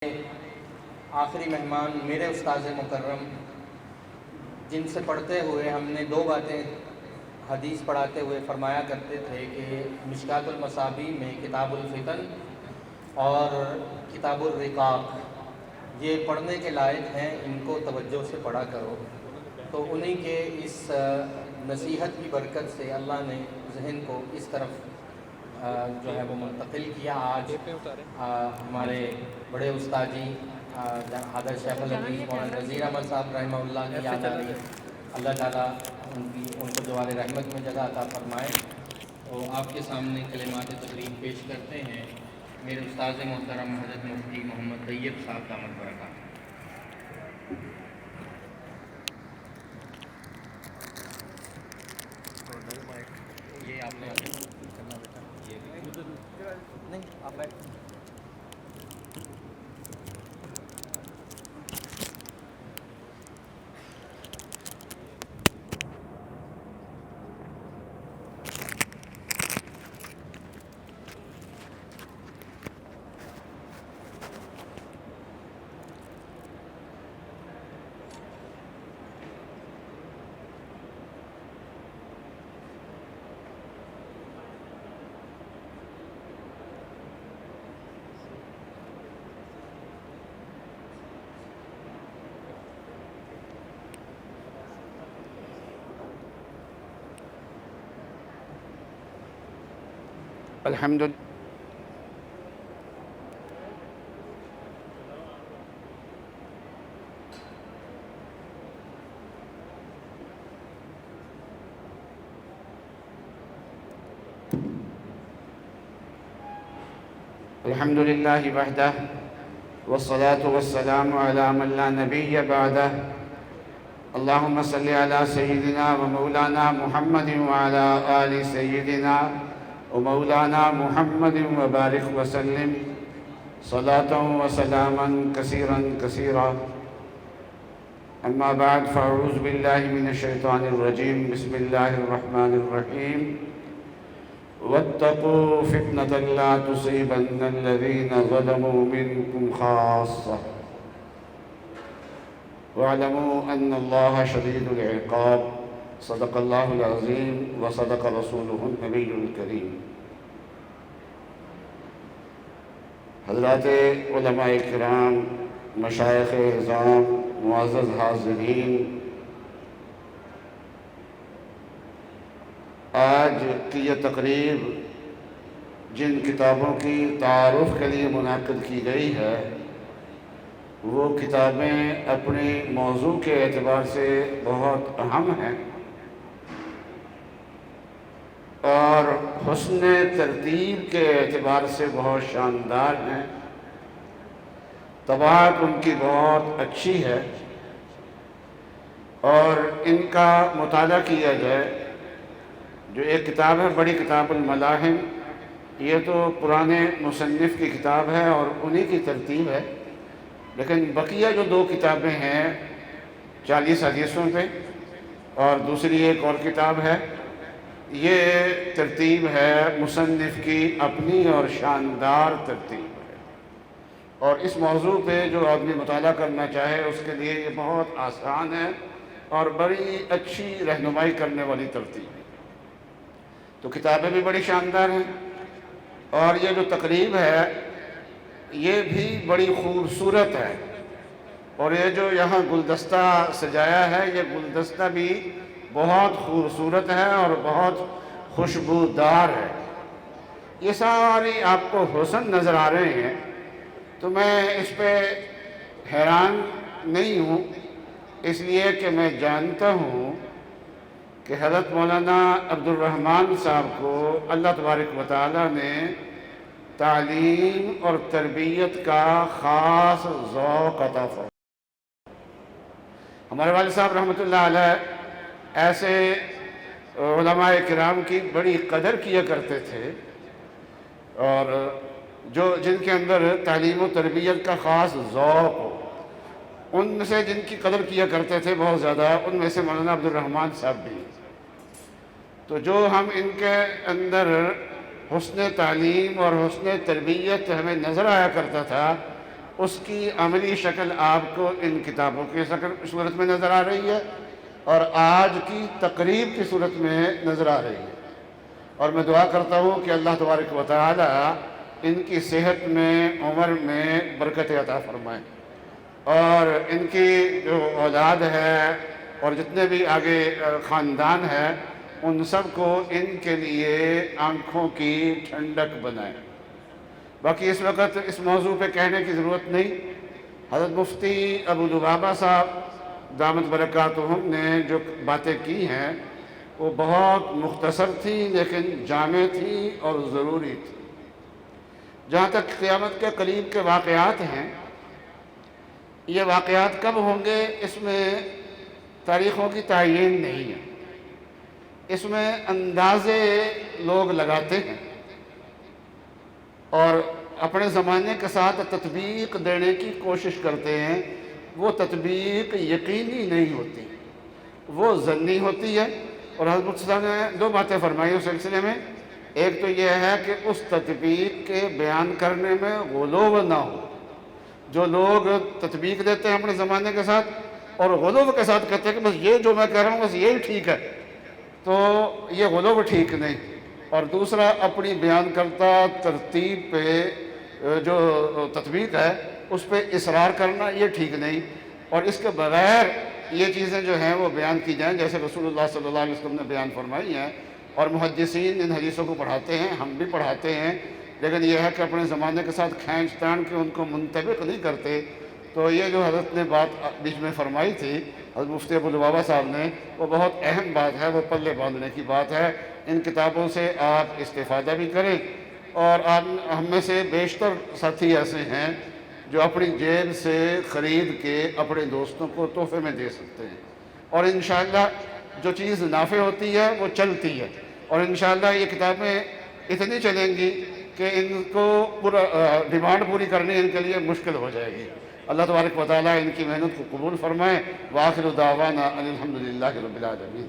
آخری مہمان میرے استاذ مکرم، جن سے پڑھتے ہوئے ہم نے دو باتیں حدیث پڑھاتے ہوئے فرمایا کرتے تھے کہ مشکات المصابیح میں کتاب الفتن اور کتاب الرقاق یہ پڑھنے کے لائق ہیں، ان کو توجہ سے پڑھا کرو۔ تو انہی کے اس نصیحت کی برکت سے اللہ نے ذہن کو اس طرف جو ہے وہ منتقل کیا۔ آج ہمارے بڑے استاد جی حضرت شیخ الحدیث مولانا نذیر احمد صاحب رحمہ اللہ کی یاد آ رہی ہے۔ اللہ تعالیٰ ان کو جوار رحمت میں جگہ عطا فرمائے۔ تو آپ کے سامنے کلمات تقریم پیش کرتے ہیں میرے استاد محترم حضرت مفتی محمد طیب صاحب دامت برکات۔ یہ آپ نے کرنا بیٹا، نہیں آپ بیٹھ۔ الحمد لله وحده والصلاة والسلام على من لا نبي بعده اللهم صل على سيدنا ومولانا محمد وعلى آل سيدنا ومولانا محمد وبارك وسلم صلاة وسلاما كثيرا كثيرا. أما بعد، فأعوذ بالله من الشيطان الرجيم. بسم الله الرحمن الرحيم. واتقوا فتنة لا تصيبن الذين ظلموا منكم خاصة واعلموا أن الله شديد العقاب. صدق الله العظيم وصدق رسوله النبي الكريم. حضرات علماء کرام، مشائخ اعظام، معزز حاضرین، آج کی یہ تقریب جن کتابوں کی تعارف کے لیے منعقد کی گئی ہے وہ کتابیں اپنے موضوع کے اعتبار سے بہت اہم ہیں اور حسن ترتیب کے اعتبار سے بہت شاندار ہیں۔ طباعت ان کی بہت اچھی ہے اور ان کا مطالعہ کیا جائے۔ جو ایک کتاب ہے بڑی کتاب الملاحم، یہ تو پرانے مصنف کی کتاب ہے اور انہی کی ترتیب ہے، لیکن بقیہ جو دو کتابیں ہیں 40 حدیثوں پہ اور دوسری ایک اور کتاب ہے، یہ ترتیب ہے مصنف کی اپنی اور شاندار ترتیب ہے، اور اس موضوع پہ جو آدمی مطالعہ کرنا چاہے اس کے لیے یہ بہت آسان ہے اور بڑی اچھی رہنمائی کرنے والی ترتیب ہے۔ تو کتابیں بھی بڑی شاندار ہیں اور یہ جو تقریب ہے یہ بھی بڑی خوبصورت ہے، اور یہ جو یہاں گلدستہ سجایا ہے یہ گلدستہ بھی بہت خوبصورت ہے اور بہت خوشبودار ہے۔ یہ ساری آپ کو حسن نظر آ رہے ہیں، تو میں اس پہ حیران نہیں ہوں، اس لیے کہ میں جانتا ہوں کہ حضرت مولانا عبد الرحمن صاحب کو اللہ تبارک و تعالیٰ نے تعلیم اور تربیت کا خاص ذوق عطا فرمایا۔ ہمارے والد صاحب رحمۃ اللہ علیہ ایسے علماء کرام کی بڑی قدر کیا کرتے تھے، اور جن کے اندر تعلیم و تربیت کا خاص ذوق ہو، ان میں سے جن کی قدر کیا کرتے تھے بہت زیادہ، ان میں سے مولانا عبد الرحمن صاحب بھی۔ تو جو ہم ان کے اندر حسن تعلیم اور حسن تربیت ہمیں نظر آیا کرتا تھا، اس کی عملی شکل آپ کو ان کتابوں کی صورت میں نظر آ رہی ہے اور آج کی تقریب کی صورت میں نظر آ رہی ہے۔ اور میں دعا کرتا ہوں کہ اللہ تبارک و تعالی ان کی صحت میں، عمر میں برکت عطا فرمائے، اور ان کی جو اولاد ہے اور جتنے بھی آگے خاندان ہے ان سب کو ان کے لیے آنکھوں کی ٹھنڈک بنائے۔ باقی اس وقت اس موضوع پہ کہنے کی ضرورت نہیں۔ حضرت مفتی ابو لبابہ صاحب دامت برکاتہم نے جو باتیں کی ہیں وہ بہت مختصر تھی لیکن جامع تھی اور ضروری تھی۔ جہاں تک قیامت کے قریب کے واقعات ہیں، یہ واقعات کب ہوں گے اس میں تاریخوں کی تعین نہیں ہے، اس میں اندازے لوگ لگاتے ہیں اور اپنے زمانے کے ساتھ تطبیق دینے کی کوشش کرتے ہیں۔ وہ تطبیق یقینی نہیں ہوتی، وہ ظنی ہوتی ہے۔ اور حضرت مفتی صاحب نے دو باتیں فرمائی اس سلسلے میں۔ ایک تو یہ ہے کہ اس تطبیق کے بیان کرنے میں غلو نہ ہو۔ جو لوگ تطبیق دیتے ہیں اپنے زمانے کے ساتھ اور غلو کے ساتھ کہتے ہیں کہ بس یہ جو میں کہہ رہا ہوں بس یہی ٹھیک ہے، تو یہ غلو ٹھیک نہیں۔ اور دوسرا، اپنی بیان کرتا ترتیب پہ جو تطبیق ہے اس پہ اصرار کرنا یہ ٹھیک نہیں، اور اس کے بغیر یہ چیزیں جو ہیں وہ بیان کی جائیں جیسے رسول اللہ صلی اللہ علیہ وسلم نے بیان فرمائی ہیں۔ اور محدثین ان حدیثوں کو پڑھاتے ہیں، ہم بھی پڑھاتے ہیں، لیکن یہ ہے کہ اپنے زمانے کے ساتھ کھینچ تان کے ان کو منطبق نہیں کرتے۔ تو یہ جو حضرت نے بات بیچ میں فرمائی تھی حضرت مفتی ابو لبابہ صاحب نے، وہ بہت اہم بات ہے، وہ پلے باندھنے کی بات ہے۔ ان کتابوں سے آپ استفادہ بھی کریں، اور ہم میں سے بیشتر ساتھی ایسے ہیں جو اپنی جیب سے خرید کے اپنے دوستوں کو تحفے میں دے سکتے ہیں، اور انشاءاللہ جو چیز نافع ہوتی ہے وہ چلتی ہے، اور انشاءاللہ یہ کتابیں اتنی چلیں گی کہ ان کو پورا ڈیمانڈ پوری کرنی ان کے لیے مشکل ہو جائے گی۔ اللہ تبارک و تعالیٰ ان کی محنت کو قبول فرمائے۔ وآخر دعوانا ان الحمدللہ رب العالمین۔